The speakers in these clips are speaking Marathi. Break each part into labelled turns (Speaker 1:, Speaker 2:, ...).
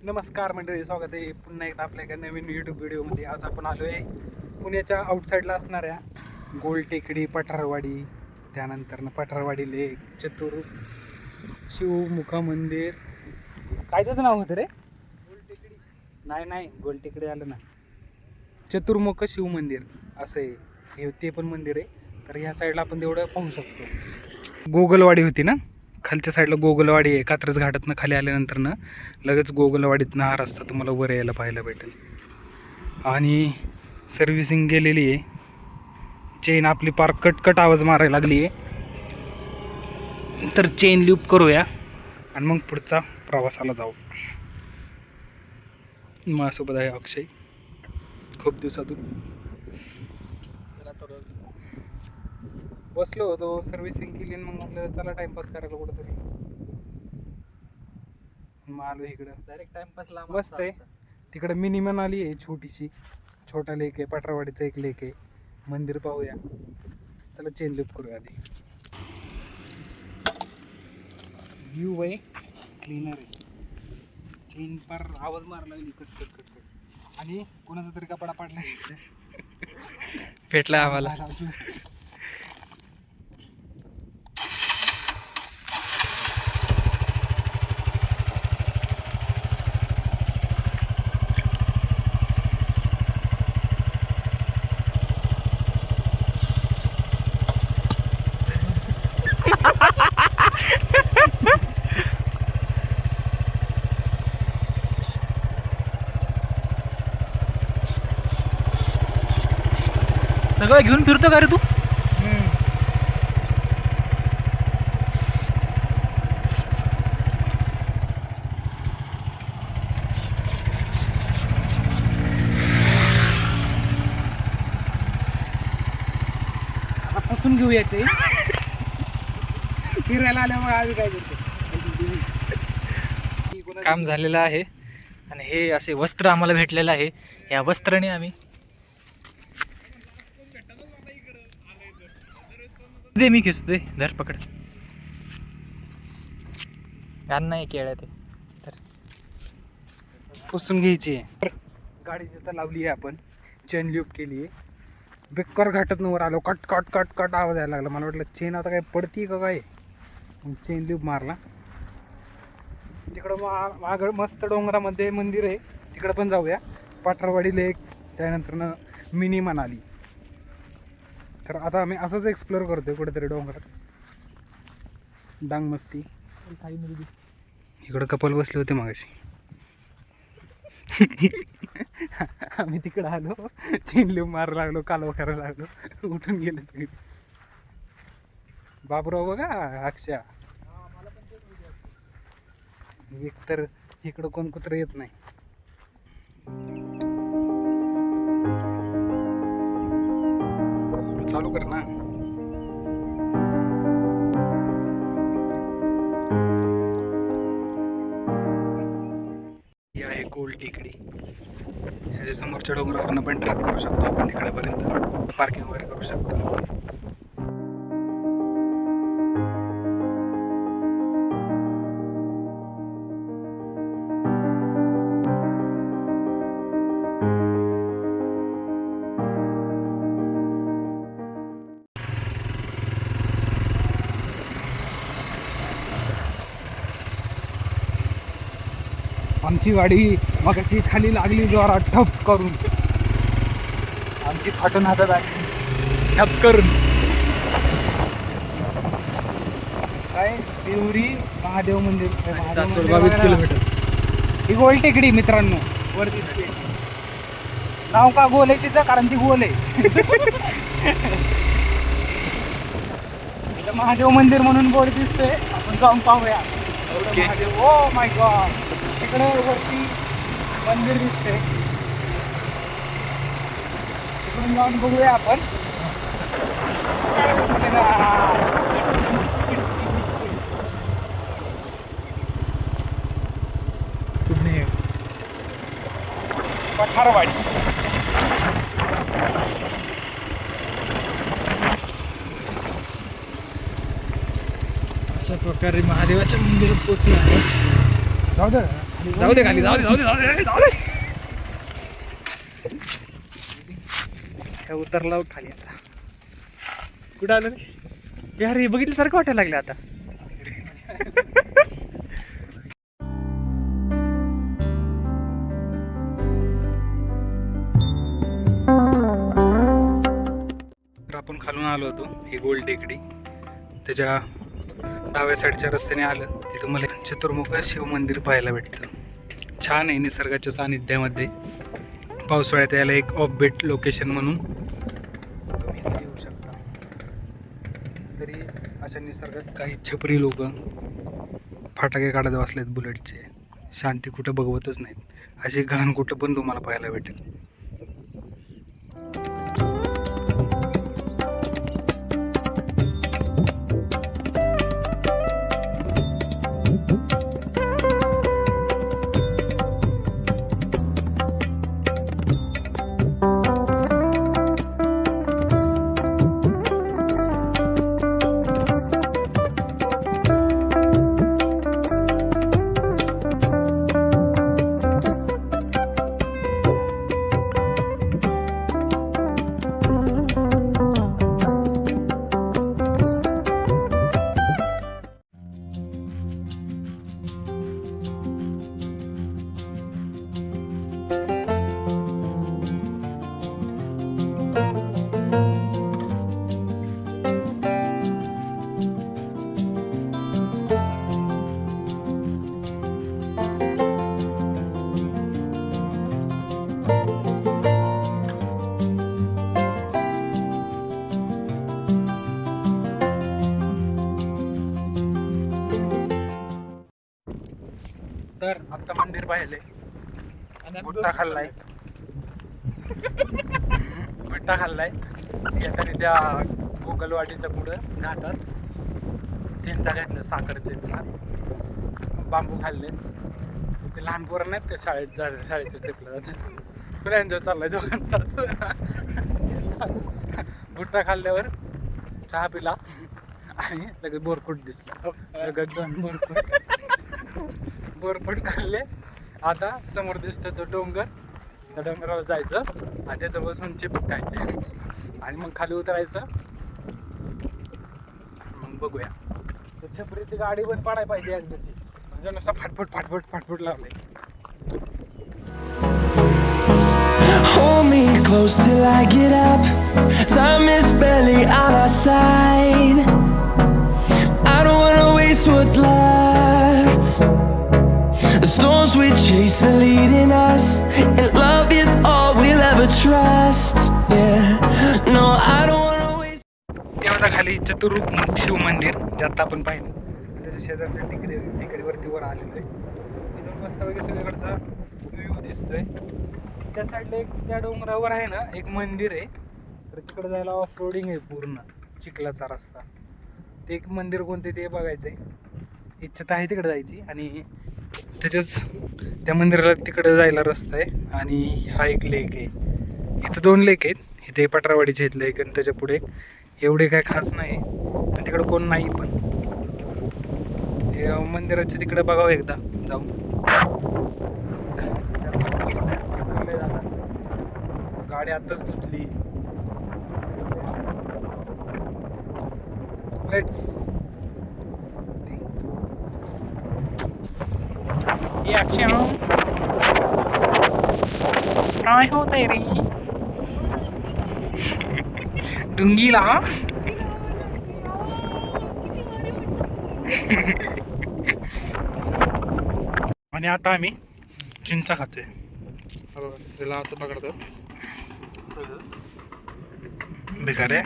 Speaker 1: नमस्कार मंडळी, स्वागत आहे पुन्हा एकदा आपल्या एका नवीन यूट्यूब व्हिडिओमध्ये. आज आपण आलो आहे पुण्याच्या आउटसाईडला असणाऱ्या गोल टेकडी, पठारवाडी, त्यानंतर पठारवाडी लेक, चतुर शिवमुख मंदिर, काय त्याचं नाव होतं रे? गोल टेकडी नाही गोल टेकडी आलं ना, चतुर्मुख शिव मंदिर असं आहे हे, ते पण मंदिर आहे. तर ह्या साईडला आपण तेवढं पाहू शकतो. गोगलवाडी होती ना, खालच्या साईडला गोगलवाडी आहे. कात्रज घाटातनं खाली आल्यानंतर ना लगेच गोगलवाडीतनं हा रस्ता तुम्हाला वर यायला पाहायला भेटेल. आणि सर्व्हिसिंग गेलेली आहे, चेन आपली पार कटकट आवाज मारायला लागली आहे. तर चेन लूप करूया आणि मग पुढचा प्रवासाला जाऊ. माझ्यासोबत आहे अक्षय, खूप दिवसातून बसलो होतो, सर्व्हिसिंग केली आणि मग म्हटलं चला टाइमपास करायला कुठंतरी. मग आलो इकडं, डायरेक्ट टाइमपासला मस्त आहे. तिकडं मिनी मनाली आहे, छोटीशी, छोटा लेक आहे, पठारवाडीचा एक लेक आहे. मंदिर पाहूया, चला चेन लूप करूया आधी. व्ह्यू आहे, क्लीनर आहे, चेन पार आवाज मारायला लागली कट कट कट कट. आणि कोणाचा तरी कपडा पाडला इकडे
Speaker 2: भेटला आम्हाला. सगळं घेऊन फिरतो का रे तू?
Speaker 1: पासून घेऊ याचे फिरायला आल्यामुळे आम्ही काय करतो,
Speaker 2: काम झालेलं आहे आणि हे असे वस्त्र आम्हाला भेटलेलं आहे. या वस्त्राने आम्ही दे, मी खेचतो, दे धर पकड. घाण नाही केळं ते, तर
Speaker 1: पुसून घ्यायची आहे. गाडी तिथं लावली आहे आपण, चेन लूप केली आहे. बेकार घाटात वर आलो, कट कट कट कट आवाज यायला लागला. मला वाटलं चेन आता काय पडती का काय, मग चेन लूप मारला. तिकडं मागं मस्त डोंगरामध्ये मंदिर आहे, तिकडं पण जाऊया. पठारवाडी लेक, त्यानंतर मिनी मनाली. तर आता आम्ही असंच एक्सप्लोअर करतोय कुठेतरी डोंगरात, डांग मस्ती. इकडं कपल बसले होते मागाशी. आम्ही तिकडं आलो, चेन लूप मारायला लागलो, कालवा करायला लागलो, उठून गेले सगळे. बाबूराव बघा, अक्षा. एक तर इकडं कोण कुत्र येत नाही. चालू कर ना. ही आहे गोल टेकडी. ह्याच्या समोरच्या डोंगरावरनं पण ट्रेक करू शकतो आपण, तिकडेपर्यंत पार्किंग वगैरे करू शकतो. आमची गाडी मगाशी खाली लागली जोरात ठप करून, आमची फाटून हातात आली ठप करून. काय देवरी महादेव मंदिर,
Speaker 2: 22 किलोमीटर.
Speaker 1: ही गोल टेकडी मित्रांनो, वर दिसते. नाव का गोल आहे तिचं, कारण ती गोल आहे. इथं महादेव मंदिर म्हणून बोर्ड दिसतोय, आपण जाऊन पाहूया. Mahadev, oh my God. तिकडे वरती मंदिर दिसते, तिकडून जाऊन बघूया आपण. पठारवाडी.
Speaker 2: अशा प्रकारे महादेवाच्या मंदिरात पोचलो आहे.
Speaker 1: जाऊ दे.
Speaker 2: जाऊ दे खाली, जाऊ दे, जाऊ दे, जाऊ दे, जाऊ दे. काय उतरला खाली आता. कुठं आलं रे? यार हे बघितल्यासारखं वाटायला लागलं आता.
Speaker 1: तर आपण खालून आलो होतो, ही गोल टेकडी. त्याच्या डाव्या साईडच्या रस्त्याने आलं की तुम्हाला चतुर्मुख शिव मंदिर पाहायला भेटतं. छान आहे, निसर्गाच्या सानिध्यामध्ये. पावसाळ्यात याला एक ऑफ बीट लोकेशन म्हणून तुम्ही इथे येऊ शकता. तरी अशा निसर्गात काही छपरी लोक फटाके काढत बसलेत बुलेटचे. शांती कुठं बघवतच नाहीत. अशी घाण कुठं पण तुम्हाला पाहायला भेटेल. तर आता मंदिर पाहिले, भुट्टा खाल्लाय, भुट्टा खाल्लाय. येताना त्या गोगलवाडीच्या पुढं घाटात चिंता घेतलं साखरचे, बांबू खाल्ले. ते लहान पोरं नाहीत का शाळेच्या ट्रिपला जातात, तुला एन्जॉय चाललाय दोघांचाच. भुट्टा खाल्ल्यावर चहा पिला आणि लगेच बोरकुट दिसला. लगेच 2 बोरफट खाल्ले. आता समोर दिसतो तो डोंगर, त्या डोंगरावर जायचं आणि तिथं बसून चिप्स खायचे आणि मग खाली उतरायचं. मग बघूया. तर छपरीची गाडी पण पाडायला पाहिजे एकदाची, म्हणजे नुसतं फाटफुट फाटफुट फाटफुट लागले.
Speaker 3: Hold me close till I get up. Time is barely on our side. I don't wanna waste what's left. The storms we chase are leading us, and love is all we'll ever trust. Yeah, no, I don't wanna waste.
Speaker 1: ते होता खाली चतुर्मुख शिव मंदिर, जे आता आपण पाहिलं. त्याच्या शेजारच्या टेकडीवरती वर आलेलं आहे. इथून मस्त वगैरे सगळीकडचा व्ह्यू दिसतोय. त्या साईडला एक त्या डोंगरावर आहे ना एक मंदिर आहे. तर तिकडे जायला ऑफ रोडिंग आहे, पूर्ण चिखलाचा रस्ता. ते एक मंदिर कोणते ते बघायचं आहे. इच्छा तर आहे तिकडे जायची. आणि त्याच्याच त्या मंदिराला तिकडे जायला रस्ता आहे. आणि हा एक लेक आहे. इथं 2 लेक आहेत. इथे पटरावाडीचे आहेत लेक आणि त्याच्या पुढे एवढे काय खास नाही. आणि तिकडं कोण नाही पण. मंदिराच्या तिकडे बघावं एकदा जाऊन. गाडी आताच धुतली. लेट्स काय होतंय रे डुंगीला. आणि आता आम्ही चिंचा खातोय. त्याला असं पकडतो बेकार आहे.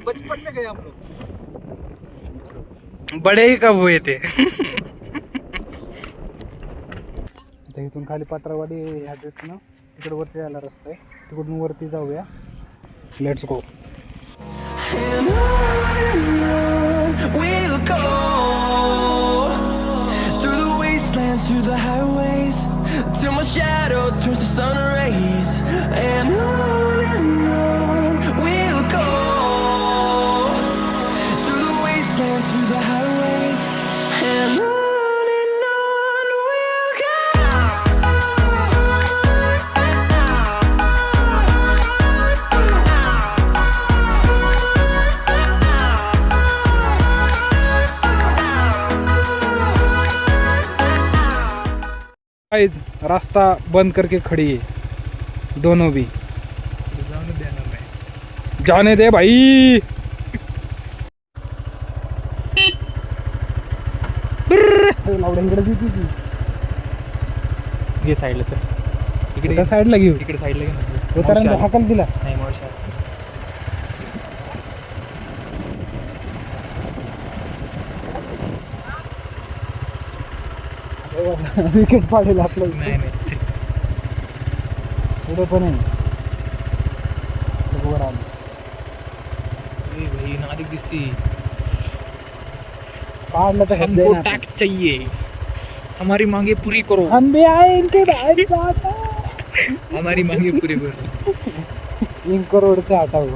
Speaker 4: बचपन में गए हम लोग.
Speaker 1: बडे ही कब हुए थे. इथून खाली पटरावाडी ह्या ना तिकडे वरती जायला रस्ता आहे. तिकडून वरती जाऊया. Let's go.
Speaker 3: And on we'll go, through the wastelands, through the highways, till my shadow turns to sun rays. And on we'll go, dance through the highways, and on we'll go.
Speaker 1: Guys रास्ता बंद करके खड़ी है दोनों भी.
Speaker 2: जाऊन देणार नाही.
Speaker 1: जाने दे भाई.
Speaker 2: घे साईडला चल. इकडे
Speaker 1: त्या साईडला घेऊ.
Speaker 2: इकडे साईडला घे ना.
Speaker 1: उतरायला हाकल दिला.
Speaker 2: नाही मावशी आली.
Speaker 1: विकेट पाडेल आपलं.
Speaker 2: नाही नाही चल.
Speaker 1: पुढे पण आहे. वर आलं.
Speaker 2: ए भाई नादिक दिसती.
Speaker 1: पाडलं तर हेड
Speaker 2: हमको
Speaker 1: जाईना.
Speaker 2: टैक्स चाहिए, हमारी मांगे पूरी करो.
Speaker 1: हम भी आएंगे भाई चाहता.
Speaker 2: हमारी मांगे पूरी करो.
Speaker 1: 3 करोड़ से हटाओ.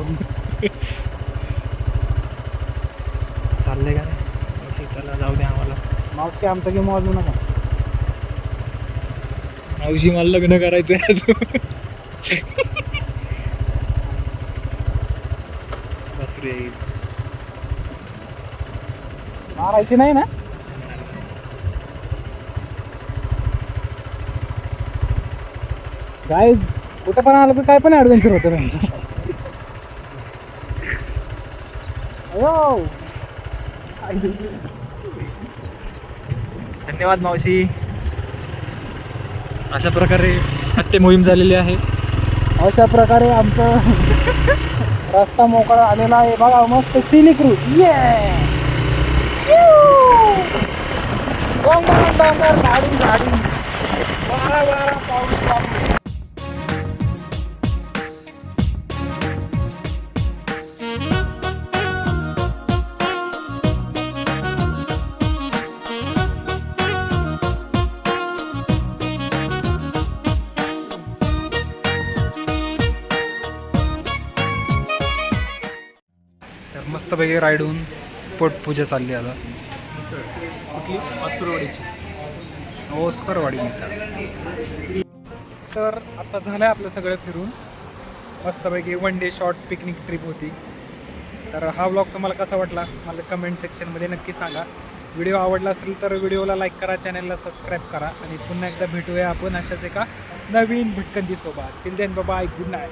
Speaker 2: चाललंय का नाही मावशी? चला जाऊ दे आम्हाला.
Speaker 1: मागची आमचा गेम वाजू नका.
Speaker 2: मावशी मला लग्न करायचंय अजून. बसरू येईल.
Speaker 1: मारायची नाही ना. गाईज कुठं पण आलं की काय पण ॲडव्हेंचर होतं त्यांचं. अयो.
Speaker 2: धन्यवाद मावशी. अशा प्रकारे हत्या मोहीम झालेली आहे.
Speaker 1: अशा प्रकारे आमचं रस्ता मोकळा आलेला आहे. बघा मस्त सिनिक रूट. डोंगर डोंगर झाडी झाडी वारा वारा पाऊस पाऊस. तर मस्तपैकी राईड होऊन पोटपूजा चालली आता.
Speaker 2: कुठली? वासुरवाडीची.
Speaker 1: ओस्करवाडी मिसळ. तर आता झालं आहे आपलं सगळं फिरून. मस्तपैकी 1 डे शॉर्ट पिकनिक ट्रिप होती. तर हा व्लॉग तुम्हाला कसा वाटला मला कमेंट सेक्शनमध्ये नक्की सांगा. व्हिडिओ आवडला असेल तर व्हिडिओला लाईक करा, चॅनलला सबस्क्राईब करा आणि पुन्हा एकदा भेटूया आपण अशाच एका नवीन भटकंतीसोबत. Till then bye, good night.